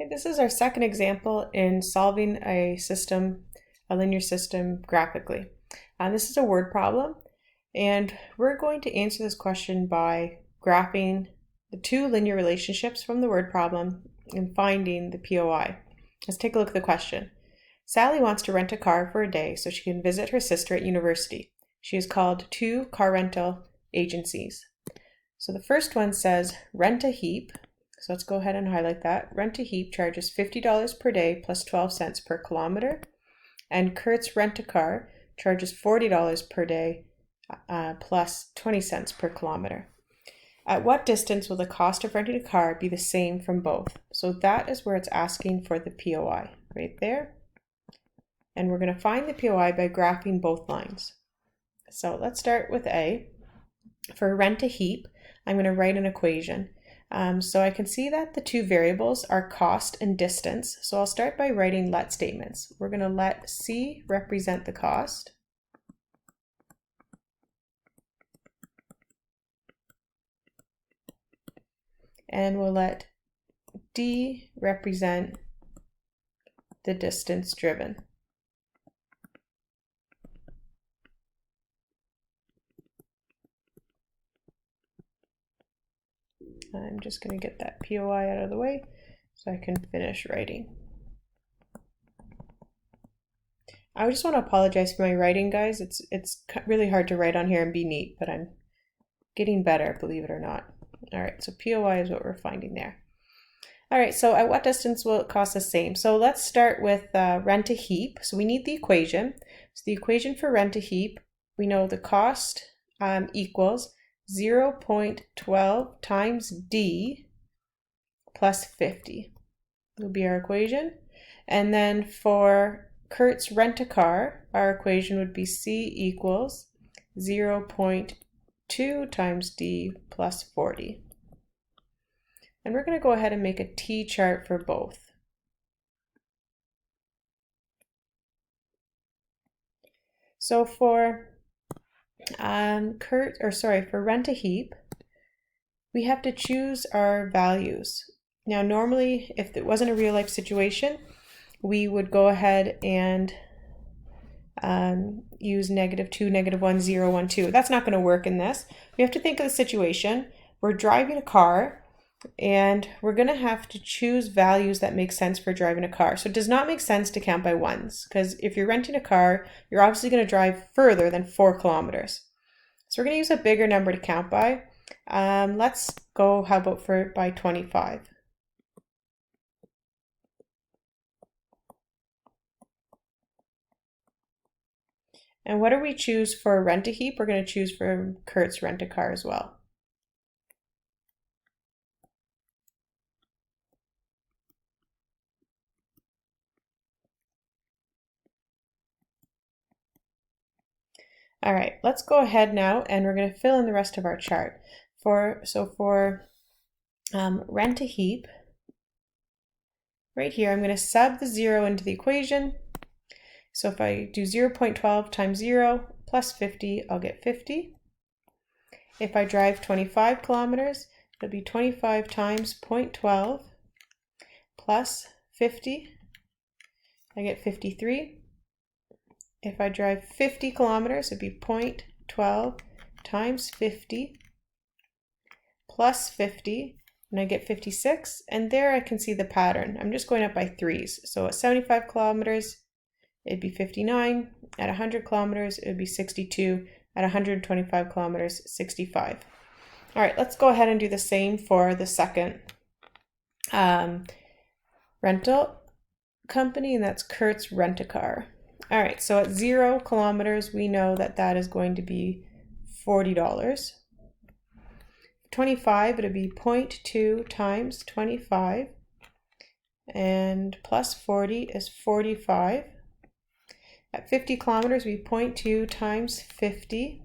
Okay, this is our second example in solving a linear system graphically. This is a word problem, and we're going to answer this question by graphing the two linear relationships from the word problem and finding the POI. Let's take a look at the question. Sally wants to rent a car for a day so she can visit her sister at university. She has called 2 car rental agencies. So the first one says rent a heap. So let's go ahead and highlight that. Rent a heap charges $50 per day plus 12 cents per kilometer. And Kurt's Rent a Car charges $40 per day plus 20 cents per kilometer. At what distance will the cost of renting a car be the same from both? So that is where it's asking for the POI, right there. And we're going to find the POI by graphing both lines. So let's start with A. For rent a heap, I'm going to write an equation. So I can see that the two variables are cost and distance. So I'll start by writing let statements. We're going to let C represent the cost. And we'll let D represent the distance driven. I'm just going to get that POI out of the way so I can finish writing. I just want to apologize for my writing, guys. It's really hard to write on here and be neat, but I'm getting better, believe it or not. All right, so POI is what we're finding there. All right, so at what distance will it cost the same? So let's start with rent a heap. So we need the equation. So the equation for rent a heap, we know the cost equals 0.12 times D plus 50 will be our equation. And then for Kurt's Rent a Car, our equation would be C equals 0.2 times D plus 40. And we're going to go ahead and make a T chart for both. So for for rent a heap, we have to choose our values. Now normally, if it wasn't a real life situation, we would go ahead and use -2, -1, 0, 1, 2. That's not going to work in this. We have to think of the situation. We're driving a car and we're going to have to choose values that make sense for driving a car. So it does not make sense to count by ones, because if you're renting a car, you're obviously going to drive further than 4 kilometers. So we're going to use a bigger number to count by. Let's go, how about by 25? And what do we choose for rent a heap? We're going to choose for Kurt's Rent a Car as well. All right, let's go ahead now and we're going to fill in the rest of our chart. For rent a heap, right here, I'm going to sub the 0 into the equation. So if I do 0.12 times 0 plus 50, I'll get 50. If I drive 25 kilometers, it'll be 25 times 0.12 plus 50. I get 53. If I drive 50 kilometers, it'd be 0.12 times 50 plus 50, and I get 56. And there I can see the pattern. I'm just going up by 3s. So at 75 kilometers, it'd be 59. At 100 kilometers, it would be 62. At 125 kilometers, 65. All right, let's go ahead and do the same for the second rental company, and that's Kurt's Rent a Car. All right, so at 0 kilometers, we know that that is going to be $40. 25, it'll be 0.2 times 25, and plus 40 is 45. At 50 kilometers, we 0.2 times 50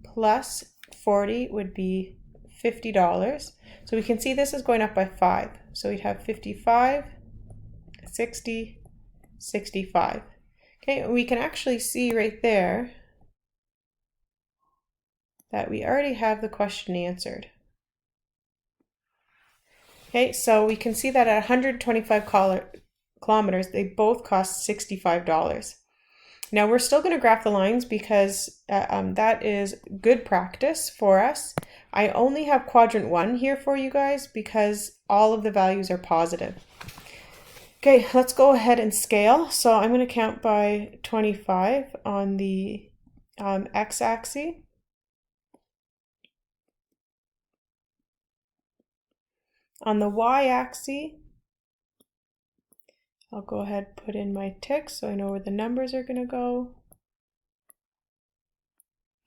plus 40 would be $50. So we can see this is going up by 5. So we'd have 55, 60, 65. Okay, we can actually see right there that we already have the question answered. Okay, so we can see that at 125 kilometers, they both cost $65. Now we're still going to graph the lines because that is good practice for us. I only have quadrant 1 here for you guys because all of the values are positive. Okay, let's go ahead and scale. So I'm going to count by 25 on the x-axis. On the y-axis, I'll go ahead and put in my ticks so I know where the numbers are going to go.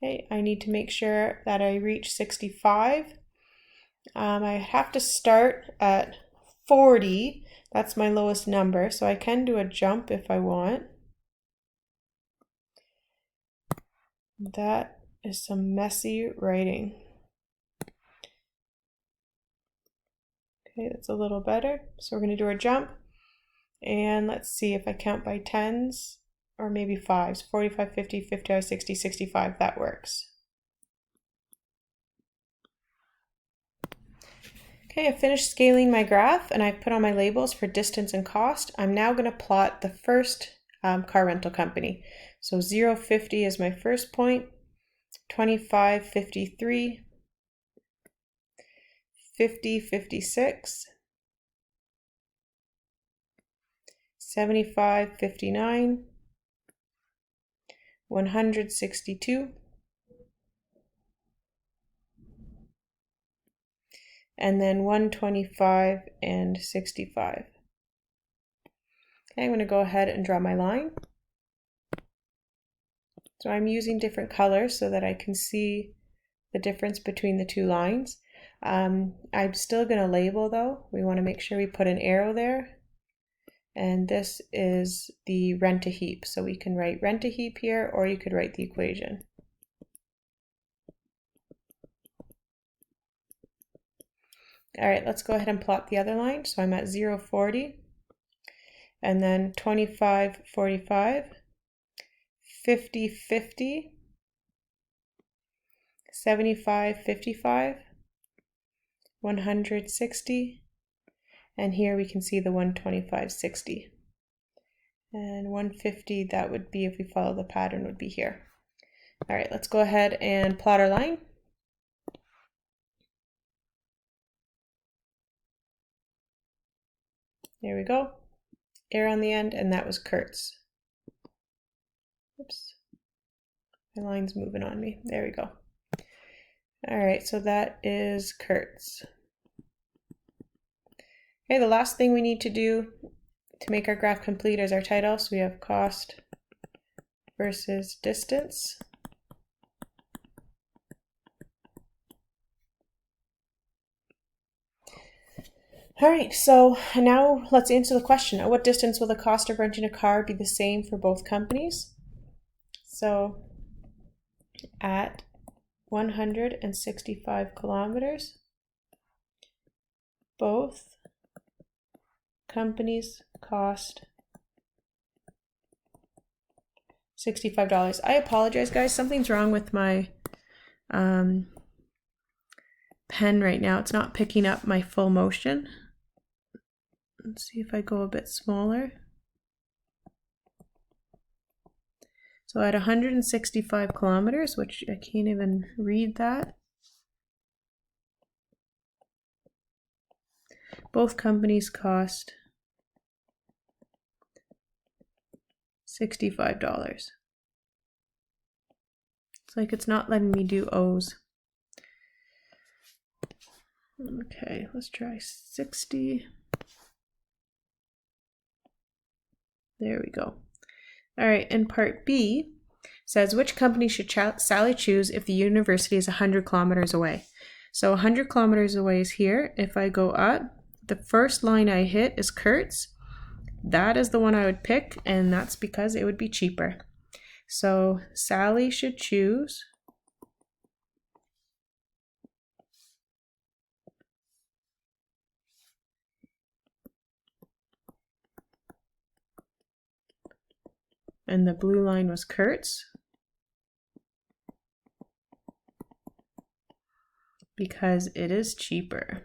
Okay, I need to make sure that I reach 65. I have to start at 40. That's my lowest number, so I can do a jump if I want. That is some messy writing. Okay, that's a little better. So we're going to do our jump. And let's see if I count by tens or maybe fives. 45, 50, 55, 60, 65. That works. Okay, I finished scaling my graph and I've put on my labels for distance and cost. I'm now going to plot the first car rental company. So 0, 50 is my first point, 25, 53, 50, 56, 75, 59, 162, and then 125 and 65. Okay, I'm going to go ahead and draw my line. So I'm using different colors so that I can see the difference between the two lines. I'm still going to label though. We want to make sure we put an arrow there. And this is the rent a heap. So we can write rent a heap here, or you could write the equation. All right, let's go ahead and plot the other line. So I'm at 0, 40, and then 25, 45, 50, 50, 75, 55, 160, and here we can see the 125, 60. And 150, that would be, if we follow the pattern, would be here. All right, let's go ahead and plot our line. There we go. Arrow on the end, and that was Kurtz. Oops. My line's moving on me. There we go. All right, so that is Kurtz. Okay, the last thing we need to do to make our graph complete is our title. So we have cost versus distance. All right, so now let's answer the question. At what distance will the cost of renting a car be the same for both companies? So at 165 kilometers, both companies cost $65. I apologize, guys. Something's wrong with my pen right now. It's not picking up my full motion. Let's see if I go a bit smaller. So at 165 kilometers, which I can't even read that, both companies cost $65. It's like it's not letting me do O's. Okay, let's try 60. There we go. All right, and part B says, which company should Sally choose if the university is 100 kilometers away? So 100 kilometers away is here. If I go up, the first line I hit is Kurtz. That is the one I would pick, and that's because it would be cheaper. So Sally should choose and the blue line was Kurtz because it is cheaper.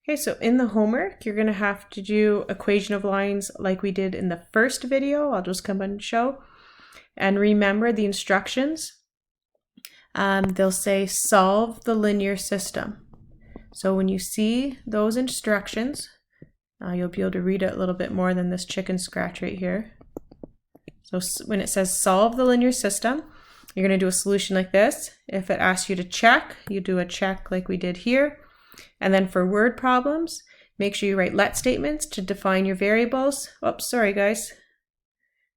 Okay, so in the homework, you're going to have to do equation of lines like we did in the first video. I'll just come and show. And remember the instructions. They'll say solve the linear system. So when you see those instructions, you'll be able to read it a little bit more than this chicken scratch right here. So when it says solve the linear system, you're going to do a solution like this. If it asks you to check, you do a check like we did here. And then for word problems, make sure you write let statements to define your variables. Oops, sorry guys.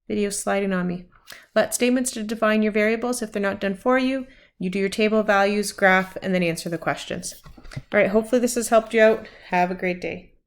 Video's sliding on me. Let statements to define your variables. If they're not done for you, you do your table of values, graph, and then answer the questions. All right, hopefully this has helped you out. Have a great day.